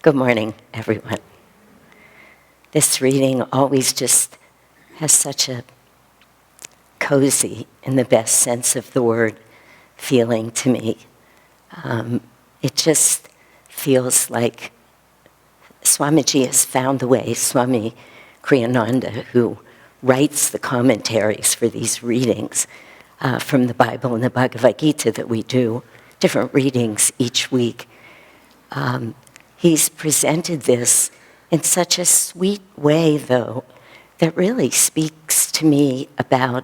Good morning, everyone. This reading always just has such a cozy, in the best sense of the word, feeling to me. It just feels like Swamiji has found the way. Swami Kriyananda, who writes the commentaries for these readings from the Bible and the Bhagavad Gita that we do, different readings each week, he's presented this in such a sweet way, though, that really speaks to me about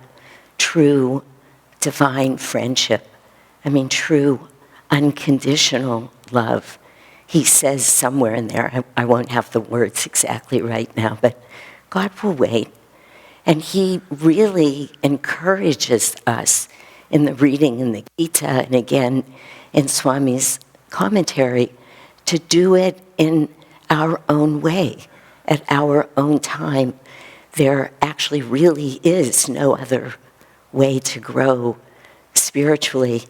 true divine friendship. I mean, true unconditional love. He says somewhere in there, I won't have the words exactly right now, but God will wait. And he really encourages us in the reading in the Gita and again in Swami's commentary to do it in our own way, at our own time. There actually really is no other way to grow spiritually.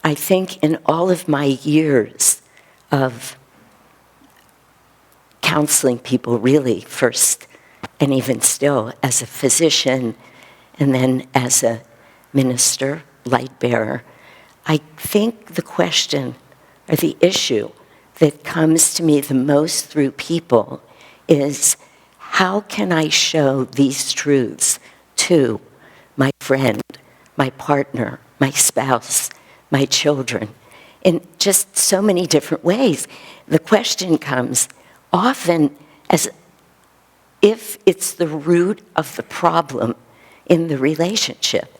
I think in all of my years of counseling people, really first and even still as a physician and then as a minister, light bearer, I think the question or the issue that comes to me the most through people is, how can I show these truths to my friend, my partner, my spouse, my children, in just so many different ways? The question comes often as if it's the root of the problem in the relationship.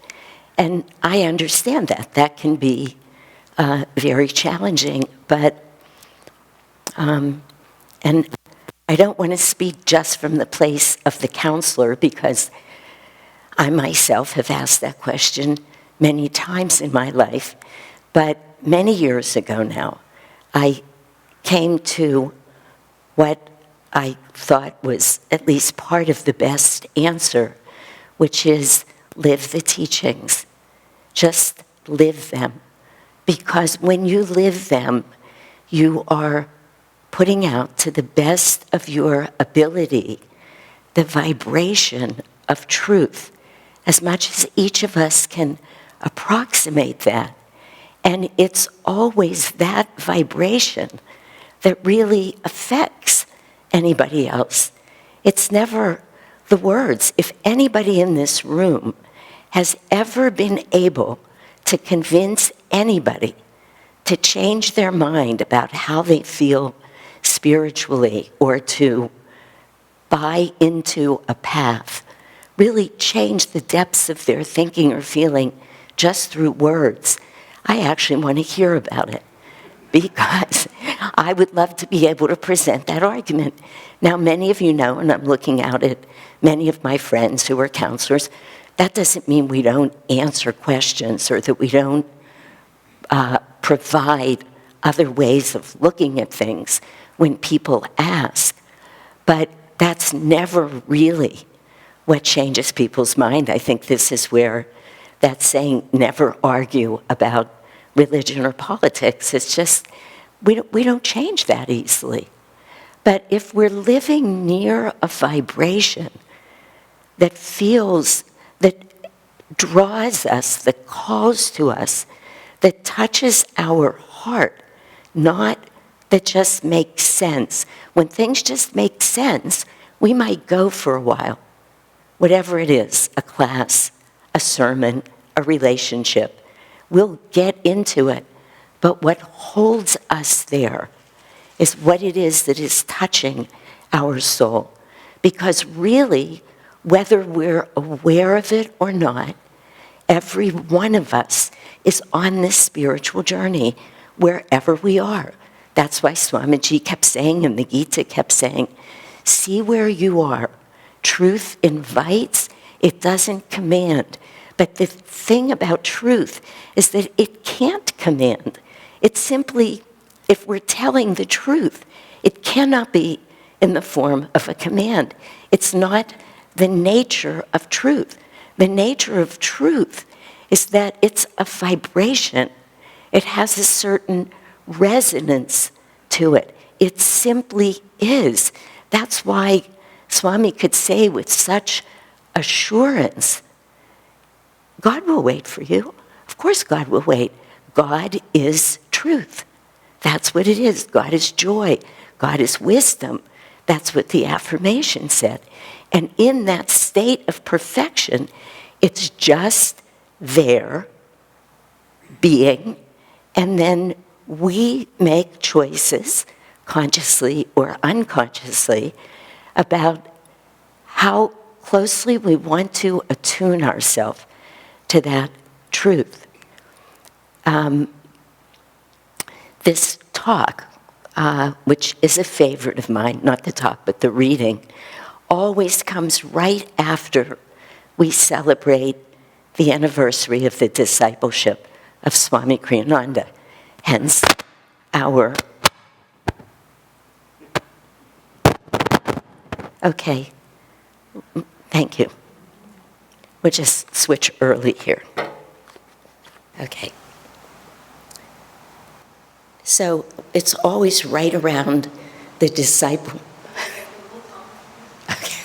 And I understand that. That can be very challenging, but and I don't want to speak just from the place of the counselor, because I myself have asked that question many times in my life. But many years ago now, I came to what I thought was at least part of the best answer, which is live the teachings. Just live them. Because when you live them, you are putting out to the best of your ability the vibration of truth, as much as each of us can approximate that. And it's always that vibration that really affects anybody else. It's never the words. If anybody in this room has ever been able to convince anybody to change their mind about how they feel spiritually, or to buy into a path, really change the depths of their thinking or feeling just through words, I actually want to hear about it, because I would love to be able to present that argument. Now, many of you know, and I'm looking out at many of my friends who are counselors, that doesn't mean we don't answer questions or that we don't provide other ways of looking at things when people ask. But that's never really what changes people's mind. I think this is where that saying, never argue about religion or politics, it's just, we don't change that easily. But if we're living near a vibration that feels, that draws us, that calls to us, that touches our heart, not that just makes sense. When things just make sense, we might go for a while. Whatever it is, a class, a sermon, a relationship, we'll get into it. But what holds us there is what it is that is touching our soul. Because really, whether we're aware of it or not, every one of us is on this spiritual journey wherever we are. That's why Swamiji kept saying, and the Gita kept saying, see where you are. Truth invites, it doesn't command. But the thing about truth is that it can't command. It's simply, if we're telling the truth, it cannot be in the form of a command. It's not the nature of truth. The nature of truth is that it's a vibration. It has a certain resonance to it. it simply is. That's why Swami could say with such assurance, God will wait for you. Of course God will wait. God is truth. That's what it is. God is joy. God is wisdom. That's what the affirmation said. And in that state of perfection, it's just there, being, and then we make choices, consciously or unconsciously, about how closely we want to attune ourselves to that truth. This talk, which is a favorite of mine, not the talk, but the reading, always comes right after we celebrate the anniversary of the discipleship of Swami Kriyananda. Hence, our... Okay, thank you. We'll just switch early here. Okay. So it's always right around the disciple. Okay.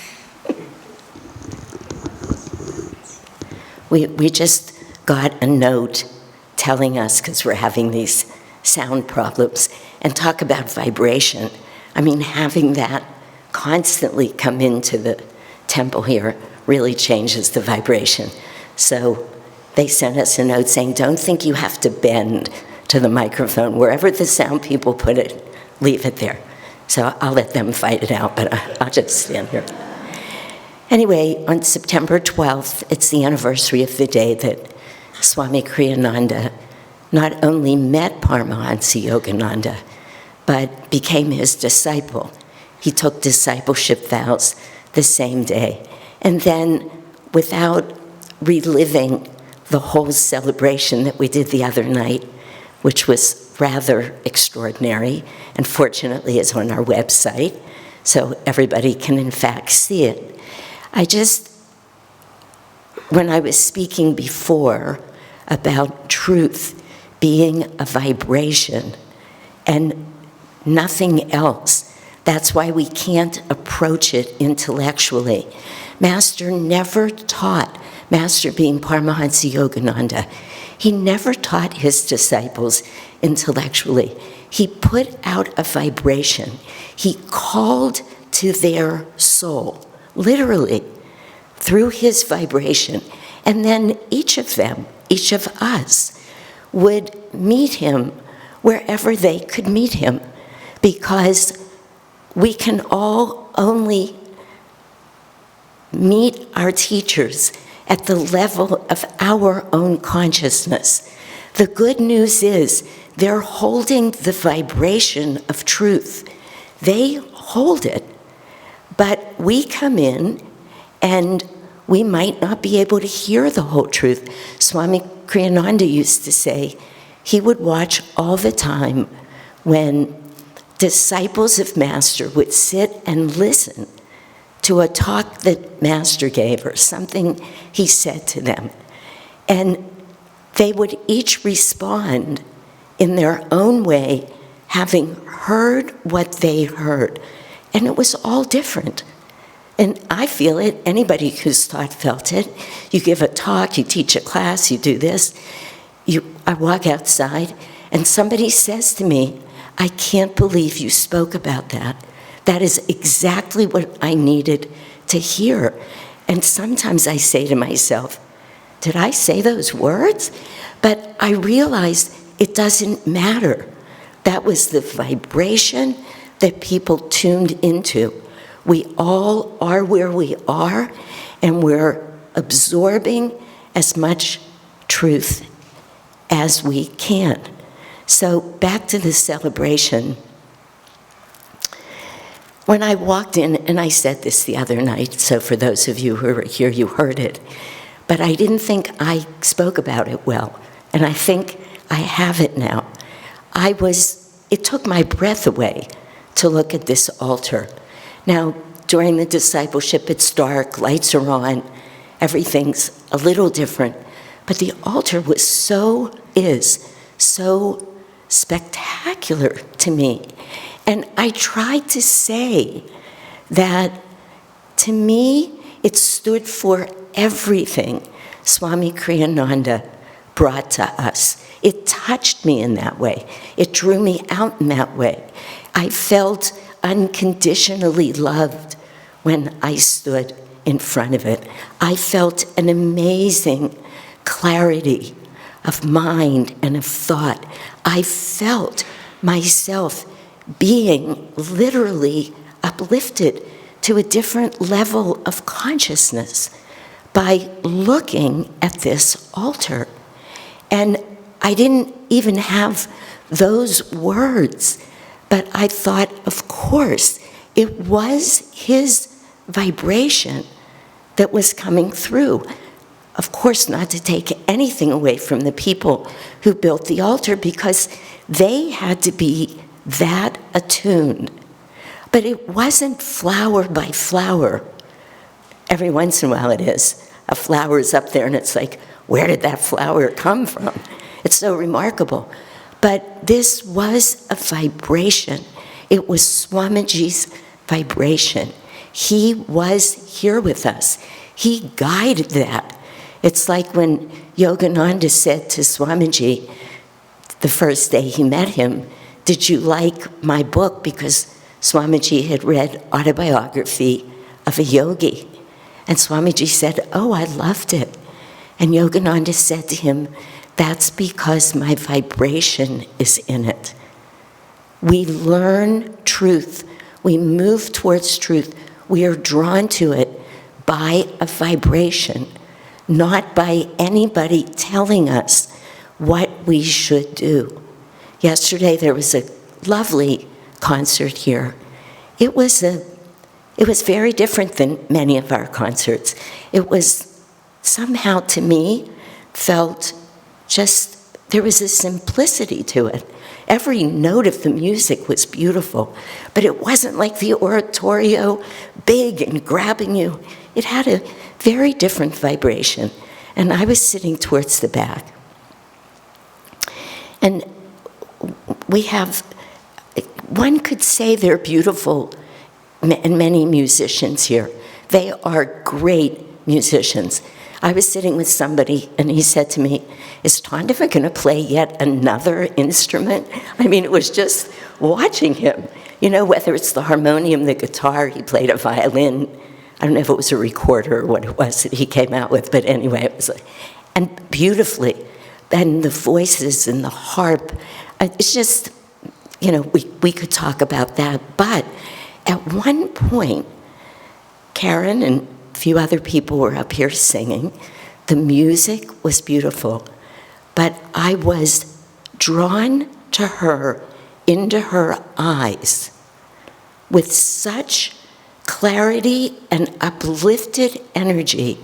We just got a note telling us, because we're having these sound problems, and talk about vibration. I mean, having that constantly come into the temple here really changes the vibration. So they sent us a note saying, don't think you have to bend to the microphone. Wherever the sound people put it, leave it there. So I'll let them fight it out, but I'll just stand here. Anyway, on September 12th, it's the anniversary of the day that Swami Kriyananda not only met Paramhansa Yogananda, but became his disciple. He took discipleship vows the same day. And then, without reliving the whole celebration that we did the other night, which was rather extraordinary, and fortunately is on our website, so everybody can in fact see it. When I was speaking before about truth being a vibration and nothing else, that's why we can't approach it intellectually. Master never taught, Master being Paramhansa Yogananda, he never taught his disciples intellectually. He put out a vibration. He called to their soul, literally, through his vibration. And then each of them, each of us, would meet him wherever they could meet him, because we can all only meet our teachers at the level of our own consciousness. The good news is they're holding the vibration of truth. They hold it, but we come in and we might not be able to hear the whole truth. Swami Kriyananda used to say he would watch all the time when disciples of Master would sit and listen to a talk that Master gave or something he said to them. And they would each respond in their own way, having heard what they heard. And it was all different. And I feel it. Anybody who's taught felt it. You give a talk, you teach a class, you do this. I walk outside and somebody says to me, I can't believe you spoke about that. That is exactly what I needed to hear. And sometimes I say to myself, did I say those words? But I realized it doesn't matter. That was the vibration that people tuned into. We all are where we are, and we're absorbing as much truth as we can. So back to the celebration. When I walked in, and I said this the other night, so for those of you who are here, you heard it, but I didn't think I spoke about it well, and I think I have it now. It took my breath away to look at this altar. Now, during the discipleship, it's dark, lights are on, everything's a little different, but the altar was so spectacular to me. And I tried to say that, to me, it stood for everything Swami Kriyananda brought to us. It touched me in that way. It drew me out in that way. I felt unconditionally loved when I stood in front of it. I felt an amazing clarity of mind and of thought. I felt myself being literally uplifted to a different level of consciousness by looking at this altar. And I didn't even have those words, but I thought, of course, it was his vibration that was coming through. Of course, not to take anything away from the people who built the altar, because they had to be that attuned. But it wasn't flower by flower. Every once in a while it is. A flower is up there and it's like, where did that flower come from? It's so remarkable. But this was a vibration. It was Swamiji's vibration. He was here with us. He guided that. It's like when Yogananda said to Swamiji the first day he met him, "Did you like my book?" Because Swamiji had read Autobiography of a Yogi. And Swamiji said, "Oh, I loved it." And Yogananda said to him, "That's because my vibration is in it." We learn truth. We move towards truth. We are drawn to it by a vibration, not by anybody telling us what we should do. Yesterday there was a lovely concert here. It was very different than many of our concerts. It was somehow, to me, felt just, there was a simplicity to it. Every note of the music was beautiful, but it wasn't like the oratorio, big and grabbing you. It had a very different vibration, and I was sitting towards the back. And we have, one could say they're beautiful, and many musicians here. They are great musicians. I was sitting with somebody, and he said to me, "Is Tandava going to play yet another instrument?" I mean, it was just watching him. You know, whether it's the harmonium, the guitar, he played a violin. I don't know if it was a recorder or what it was that he came out with, but anyway, it was like, and beautifully. And the voices and the harp. It's just, you know, we could talk about that. But at one point, Karen and a few other people were up here singing. The music was beautiful, but I was drawn to her, into her eyes, with such clarity and uplifted energy.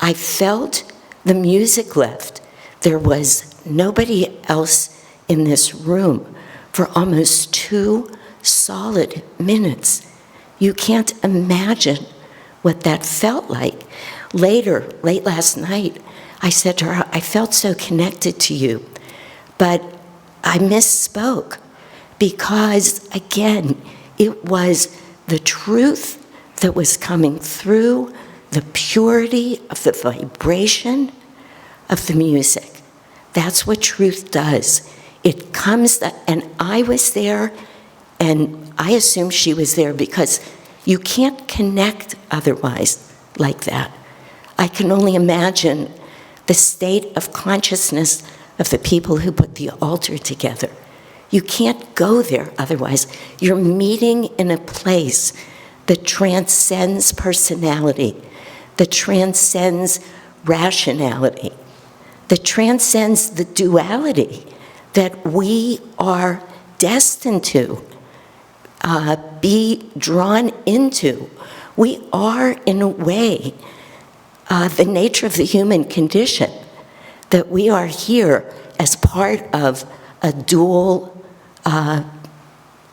I felt the music left. There was nobody else in this room for almost 2 solid minutes. You can't imagine what that felt like. Later, late last night, I said to her, "I felt so connected to you, but I misspoke," because, again, it was the truth that was coming through, the purity of the vibration of the music. That's what truth does. It comes, and I was there, and I assume she was there, because you can't connect otherwise like that. I can only imagine the state of consciousness of the people who put the altar together. You can't go there otherwise. You're meeting in a place that transcends personality, that transcends rationality, that transcends the duality that we are destined to be drawn into. We are, in a way, the nature of the human condition, that we are here as part of a dual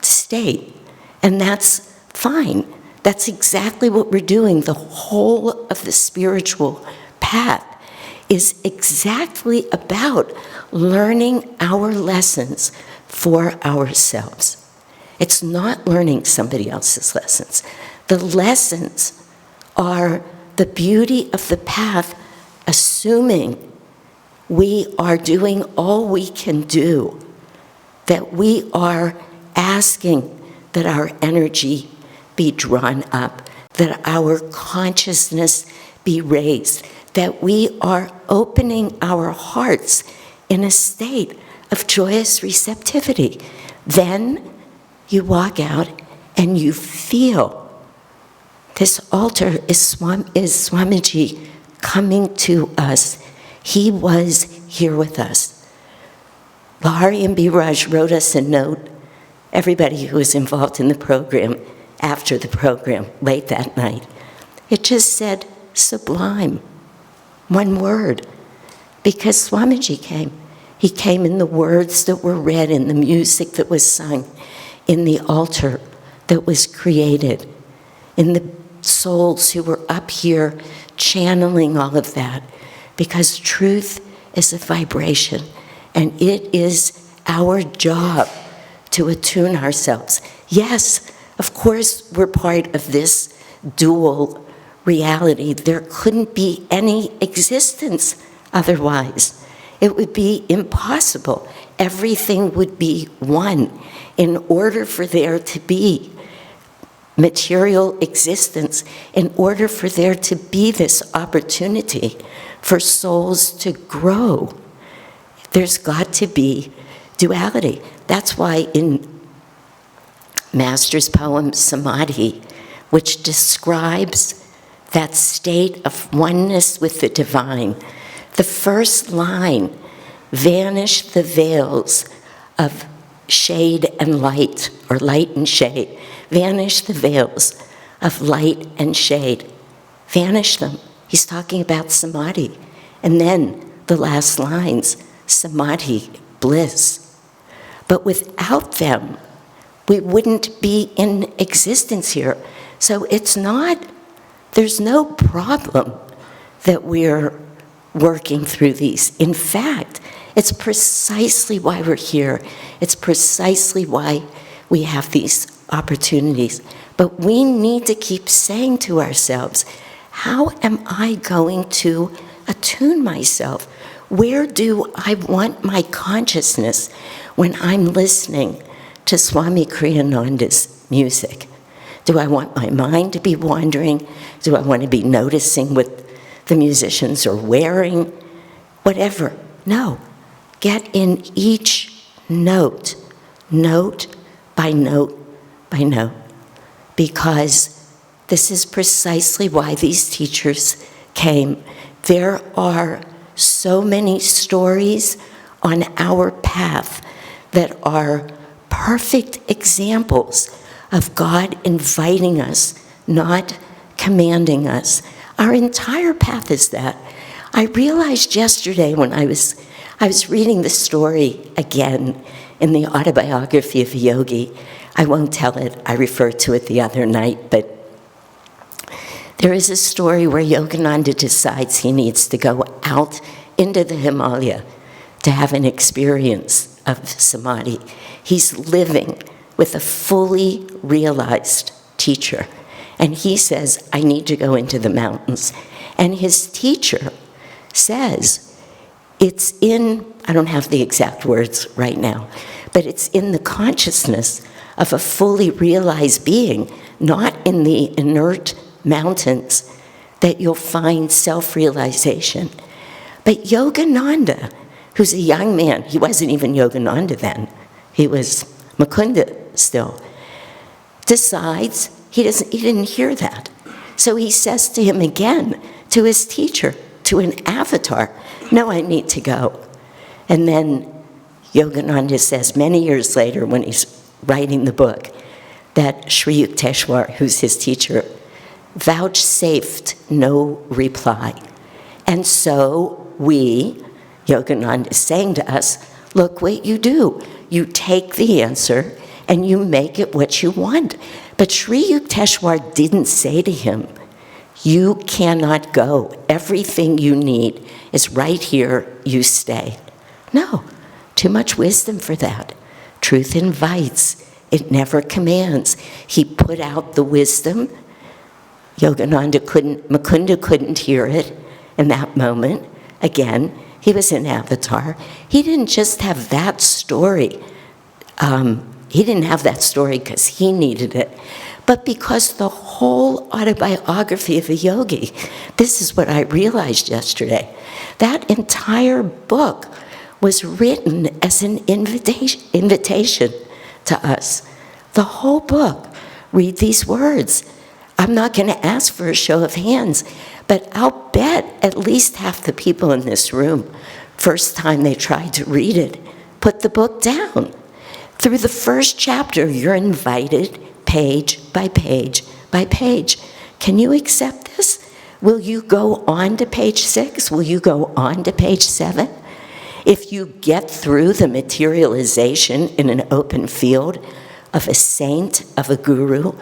state, and that's fine. That's exactly what we're doing. The whole of the spiritual path is exactly about learning our lessons for ourselves. It's not learning somebody else's lessons. The lessons are the beauty of the path, assuming we are doing all we can do, that we are asking that our energy be drawn up, that our consciousness be raised, that we are opening our hearts in a state of joyous receptivity. Then you walk out and you feel. This altar is Swamiji coming to us. He was here with us. Lahari and Biraj wrote us a note, everybody who was involved in the program, after the program, late that night. It just said, sublime, one word, because Swamiji came. He came in the words that were read, in the music that was sung, in the altar that was created, in the souls who were up here channeling all of that, because truth is a vibration, and it is our job to attune ourselves. Yes, of course, we're part of this dual reality. There couldn't be any existence otherwise. It would be impossible. Everything would be one. In order for there to be material existence, in order for there to be this opportunity for souls to grow, there's got to be duality. That's why in Master's poem, Samadhi, which describes that state of oneness with the divine, the first line, vanish the veils of shade and light, or light and shade. Vanish the veils of light and shade. Vanish them. He's talking about samadhi. And then the last lines, samadhi, bliss. But without them, we wouldn't be in existence here. So it's not, there's no problem that we're working through these. In fact, it's precisely why we're here. It's precisely why we have these opportunities. But we need to keep saying to ourselves, how am I going to attune myself? Where do I want my consciousness when I'm listening to Swami Kriyananda's music? Do I want my mind to be wandering? Do I want to be noticing what the musicians are wearing? Whatever. No. Get in each note, note by note by note, because this is precisely why these teachers came. There are so many stories on our path that are perfect examples of God inviting us, not commanding us. Our entire path is that. I realized yesterday when I was reading the story again in the autobiography of a yogi. I won't tell it, I referred to it the other night, but there is a story where Yogananda decides he needs to go out into the Himalaya to have an experience of samadhi. He's living with a fully realized teacher, and he says, I need to go into the mountains. And his teacher says, it's in, I don't have the exact words right now, but it's in the consciousness of a fully realized being, not in the inert mountains, that you'll find self-realization. But Yogananda, who's a young man, he wasn't even Yogananda then, he was Mukunda still, decides he didn't hear that. So he says to him again, to his teacher, to an avatar, no, I need to go. And then Yogananda says many years later when he's writing the book that Sri Yukteswar, who's his teacher, vouchsafed no reply. And so we, Yogananda is saying to us, look what you do. You take the answer and you make it what you want. But Sri Yukteswar didn't say to him, you cannot go. Everything you need is right here, you stay. No, too much wisdom for that. Truth invites. It never commands. He put out the wisdom. Mukunda couldn't hear it in that moment. Again, he was an avatar. He didn't just have that story. He didn't have that story because he needed it, but because the whole autobiography of a yogi, this is what I realized yesterday, that entire book was written as an invitation to us. The whole book. Read these words. I'm not going to ask for a show of hands, but I'll bet at least half the people in this room, first time they tried to read it, put the book down. Through the first chapter, you're invited page by page by page. Can you accept this? Will you go on to page 6? Will you go on to page 7? If you get through the materialization in an open field of a saint, of a guru,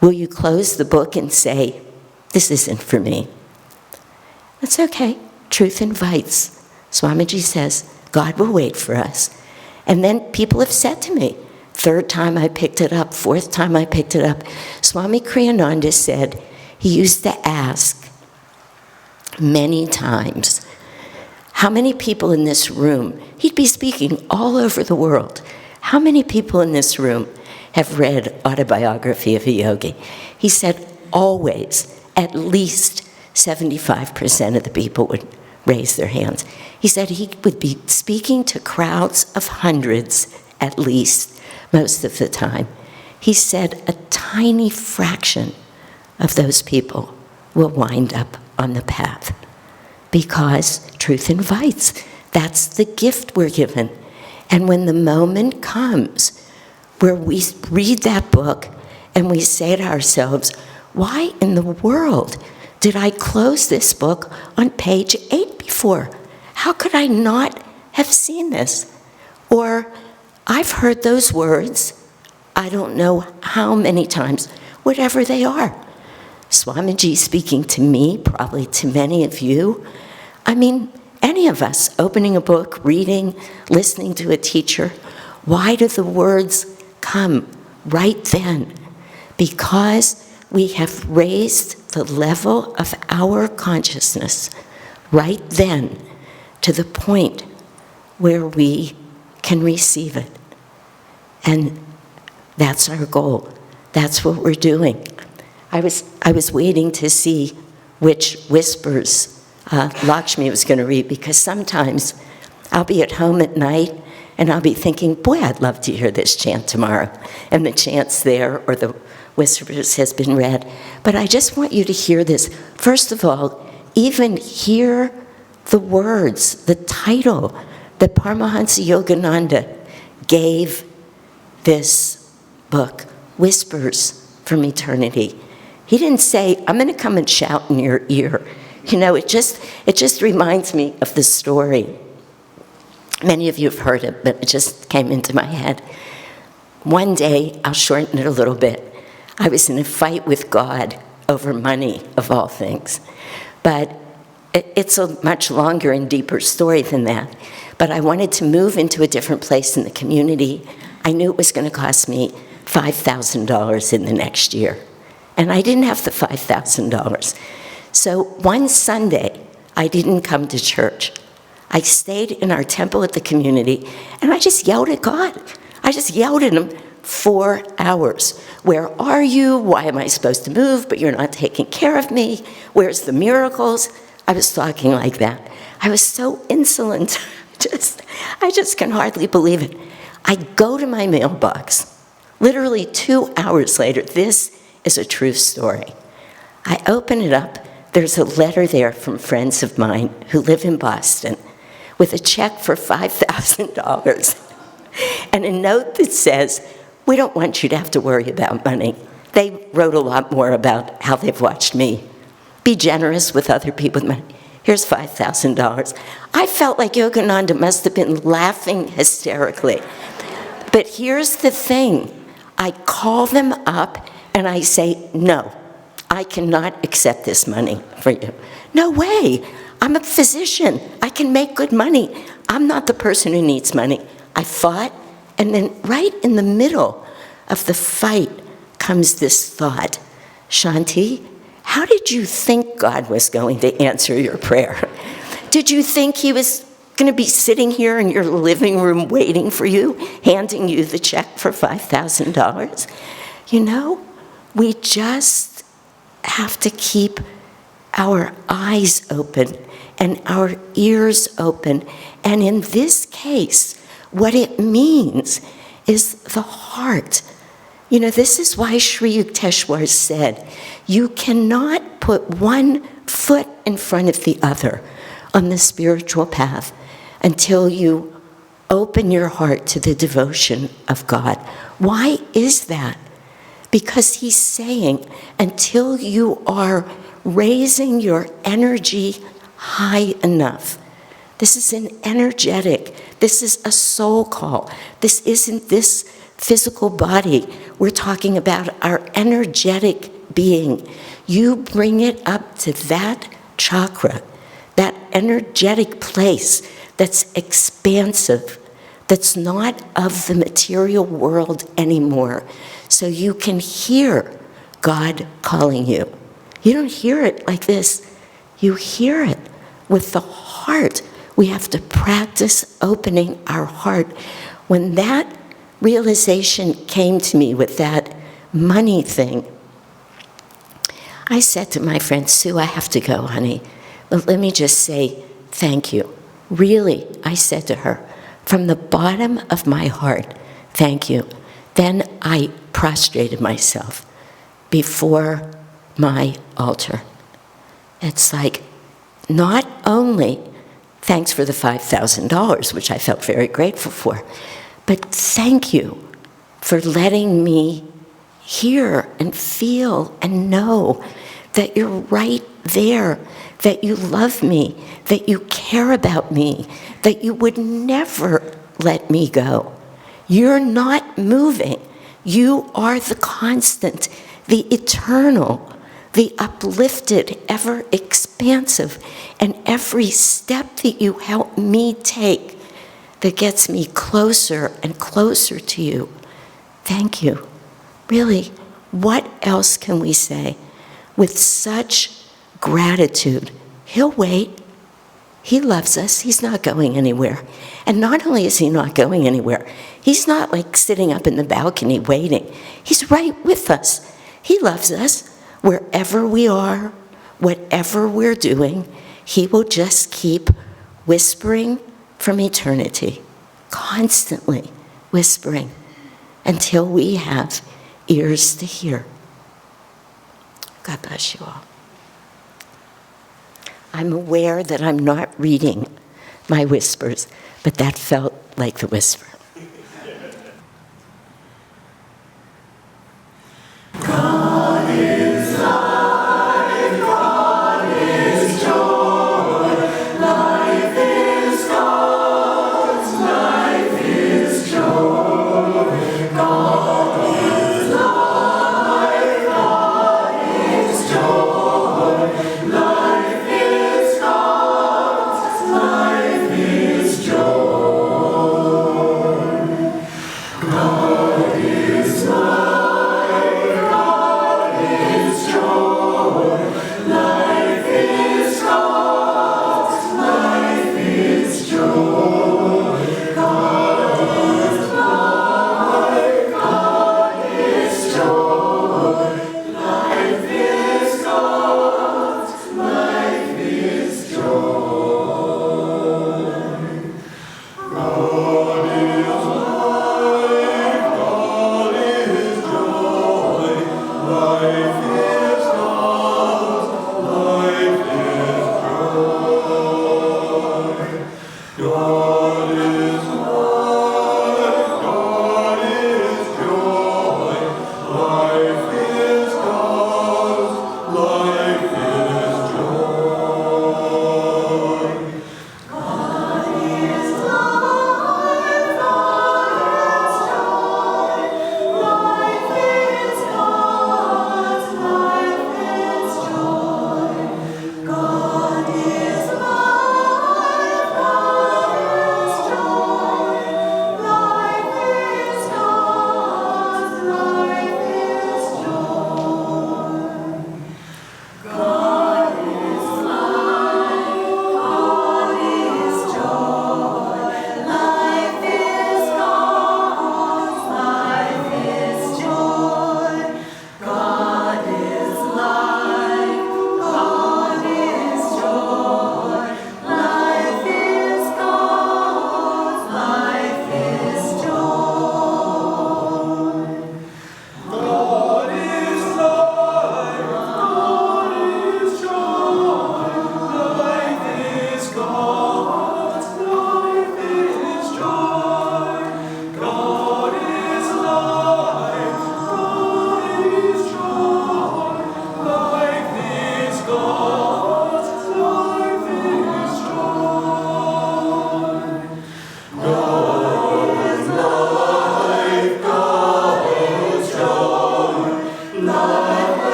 will you close the book and say, this isn't for me? That's okay. Truth invites. Swamiji says, God will wait for us. And then people have said to me, third time I picked it up, fourth time I picked it up, Swami Kriyananda said he used to ask many times, how many people in this room, he'd be speaking all over the world, how many people in this room have read Autobiography of a Yogi? He said always, at least 75% of the people would raise their hands. He said he would be speaking to crowds of hundreds at least most of the time. He said a tiny fraction of those people will wind up on the path because truth invites. That's the gift we're given. And when the moment comes where we read that book and we say to ourselves, why in the world did I close this book on page 8 before? How could I not have seen this? Or, I've heard those words, I don't know how many times, whatever they are. Swamiji speaking to me, probably to many of you. I mean, any of us opening a book, reading, listening to a teacher, why do the words come right then? Because we have raised the level of our consciousness right then to the point where we can receive it. And that's our goal. That's what we're doing. I was waiting to see which whispers Lakshmi was going to read, because sometimes I'll be at home at night and I'll be thinking, boy, I'd love to hear this chant tomorrow. And the chant's there, or the whispers has been read. But I just want you to hear this. First of all, even hear the words, the title that Paramhansa Yogananda gave this book, Whispers from Eternity. He didn't say, I'm going to come and shout in your ear. You know, it just reminds me of the story. Many of you have heard it, but it just came into my head. One day, I'll shorten it a little bit. I was in a fight with God over money, of all things. But it's a much longer and deeper story than that. But I wanted to move into a different place in the community. I knew it was going to cost me $5,000 in the next year. And I didn't have the $5,000. So one Sunday, I didn't come to church. I stayed in our temple at the community, and I just yelled at God. I just yelled at him 4 hours. Where are you? Why am I supposed to move, but you're not taking care of me? Where's the miracles? I was talking like that. I was so insolent. I just can hardly believe it. I go to my mailbox. Literally 2 hours later, this is a true story. I open it up. There's a letter there from friends of mine who live in Boston with a check for $5,000 and a note that says, we don't want you to have to worry about money. They wrote a lot more about how they've watched me be generous with other people's money. Here's $5,000. I felt like Yogananda must have been laughing hysterically. But here's the thing. I call them up and I say, no, I cannot accept this money for you. No way. I'm a physician. I can make good money. I'm not the person who needs money. I fought, and then right in the middle of the fight comes this thought, Shanti, how did you think God was going to answer your prayer? Did you think he was going to be sitting here in your living room waiting for you, handing you the check for $5,000? You know, we just have to keep our eyes open and our ears open. And in this case, what it means is the heart. You know, this is why Sri Yukteswar said, you cannot put one foot in front of the other on the spiritual path until you open your heart to the devotion of God. Why is that? Because he's saying, until you are raising your energy high enough, this is an energetic, this is a soul call. This isn't this physical body. We're talking about our energetic being. You bring it up to that chakra, that energetic place that's expansive, that's not of the material world anymore. So you can hear God calling you. You don't hear it like this. You hear it with the heart. We have to practice opening our heart. When that realization came to me with that money thing, I said to my friend, Sue, I have to go, honey. But let me just say thank you. Really, I said to her, from the bottom of my heart, thank you. Then I prostrated myself before my altar. It's like, not only thanks for the $5,000, which I felt very grateful for, but thank you for letting me hear and feel and know that you're right there, that you love me, that you care about me, that you would never let me go. You're not moving. You are the constant, the eternal, the uplifted, ever expansive, and every step that you help me take that gets me closer and closer to you. Thank you. Really, what else can we say? With such gratitude, he'll wait. He loves us. He's not going anywhere. And not only is he not going anywhere, he's not like sitting up in the balcony waiting. He's right with us. He loves us. Wherever we are, whatever we're doing, he will just keep whispering from eternity, constantly whispering, until we have ears to hear. God bless you all. I'm aware that I'm not reading my whispers, but that felt like the whisper. God is life, God is joy, life is God's, life is joy. God is life, God is joy, life is God's, life is joy.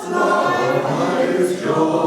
Life is joy.